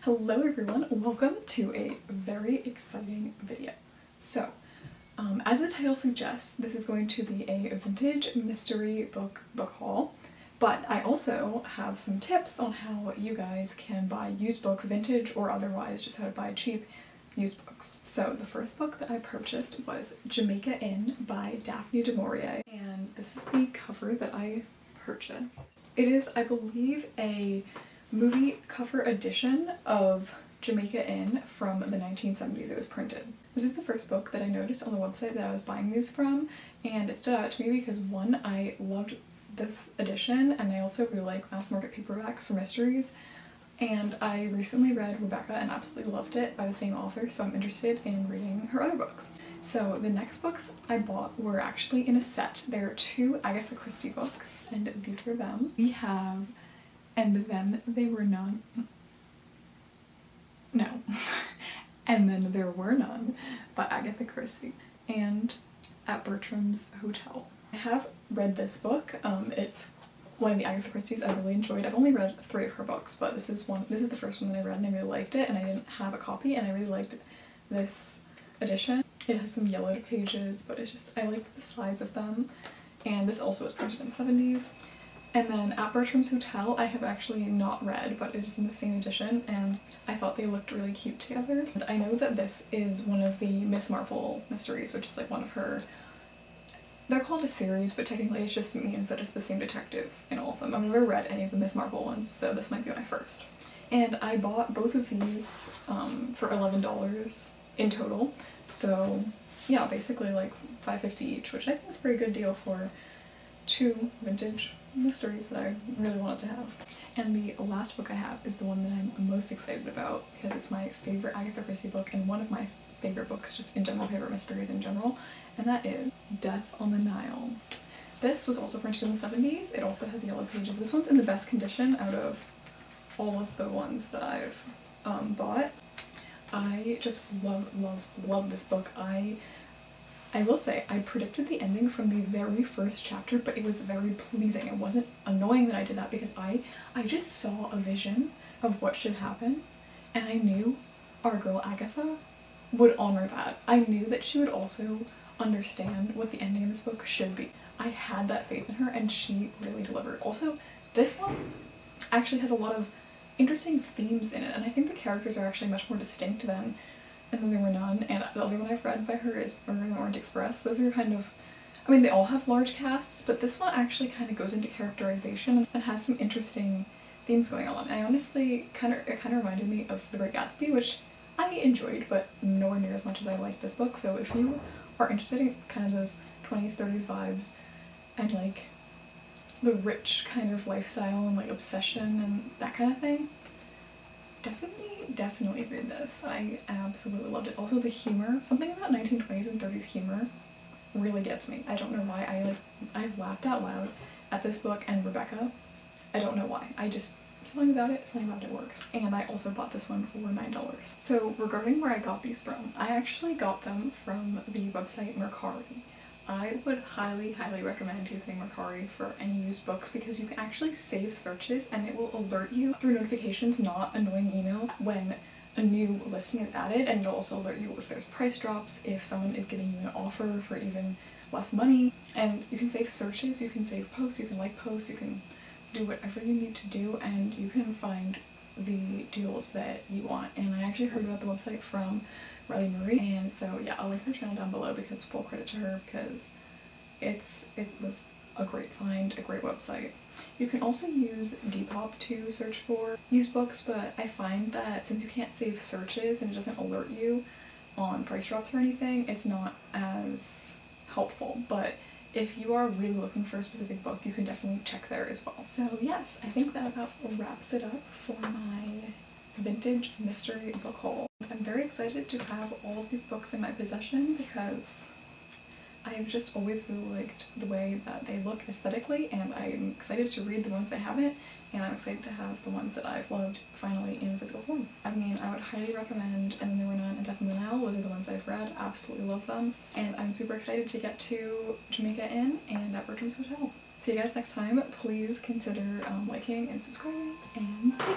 Hello everyone, welcome to a very exciting video. So, as the title suggests, this is going to be a vintage mystery book haul, but I also have some tips on how you guys can buy used books, vintage or otherwise, just how to buy cheap used books. So the first book that I purchased was Jamaica Inn by Daphne du Maurier, and this is the cover that I purchased. It is, I believe, a movie cover edition of Jamaica Inn from the 1970s. It was printed. This is the first book that I noticed on the website that I was buying these from, and it stood out to me because one, I loved this edition, and I also really like mass market paperbacks for mysteries, and I recently read Rebecca and absolutely loved it by the same author, so I'm interested in reading her other books. So the next books I bought were actually in a set. There are two Agatha Christie books, and these are them. We have And Then They Were None. No. And Then There Were None by Agatha Christie, and At Bertram's Hotel. I have read this book. It's one of the Agatha Christie's I really enjoyed. I've only read 3 of her books, but this is the first one that I read and I really liked it, and I didn't have a copy and I really liked this edition. It has some yellowed pages, but it's just, I like the size of them, and this also was printed in the 70s. And then At Bertram's Hotel I have actually not read, but it is in the same edition, and I thought they looked really cute together. And I know that this is one of the Miss Marple mysteries, which is like one of her, they're called a series, but technically it just means that it's the same detective in all of them. I've never read any of the Miss Marple ones, so this might be my first. And I bought both of these for $11 in total, so yeah, basically like $5.50 each, which I think is a pretty good deal for 2 vintage mysteries that I really wanted to have. And the last book I have is the one that I'm most excited about because it's my favorite Agatha Christie book and one of my favorite books just in general, favorite mysteries in general, and that is Death on the Nile. This was also printed in the 70s. It also has yellow pages. This one's in the best condition out of all of the ones that I've bought. I just love this book. I will say, I predicted the ending from the very first chapter, but it was very pleasing. It wasn't annoying that I did that because I just saw a vision of what should happen, and I knew our girl Agatha would honor that. I knew that she would also understand what the ending of this book should be. I had that faith in her, and she really delivered. Also, this one actually has a lot of interesting themes in it, and I think the characters are actually much more distinct than And Then There Were None, and the other one I've read by her is Murder in the Orient Express. Those are kind of, I mean, they all have large casts, but this one actually kind of goes into characterization and has some interesting themes going on. I honestly, it kind of reminded me of The Great Gatsby, which I enjoyed, but nowhere near as much as I liked this book. So if you are interested in kind of those 20s, 30s vibes and like the rich kind of lifestyle and like obsession and that kind of thing, definitely read this. I absolutely loved it. Also the humor, something about 1920s and 30s humor really gets me. I don't know why. I've laughed out loud at this book and Rebecca. I don't know why. Something about it works. And I also bought this one for $9. So regarding where I got these from, I actually got them from the website Mercari. I would highly recommend using Mercari for any used books because you can actually save searches and it will alert you through notifications, not annoying emails, when a new listing is added, and it'll also alert you if there's price drops, if someone is giving you an offer for even less money. And you can save searches, you can save posts, you can like posts, you can do whatever you need to do, and you can find the deals that you want. And I actually heard about the website from Riley Marie, and so yeah, I'll link her channel down below because full credit to her because it was a great find, a great website. You can also use Depop to search for used books, but I find that since you can't save searches and it doesn't alert you on price drops or anything, it's not as helpful. But if you are really looking for a specific book, you can definitely check there as well. So yes, I think that about wraps it up for my vintage mystery book haul. I'm very excited to have all of these books in my possession because I've just always really liked the way that they look aesthetically, and I'm excited to read the ones I haven't, and I'm excited to have the ones that I've loved finally in physical form. I mean, I would highly recommend And Then There Were None and Death on the Nile. Those are the ones I've read, absolutely love them, and I'm super excited to get to Jamaica Inn and At Bertram's Hotel. See you guys next time. Please consider liking and subscribing, and bye!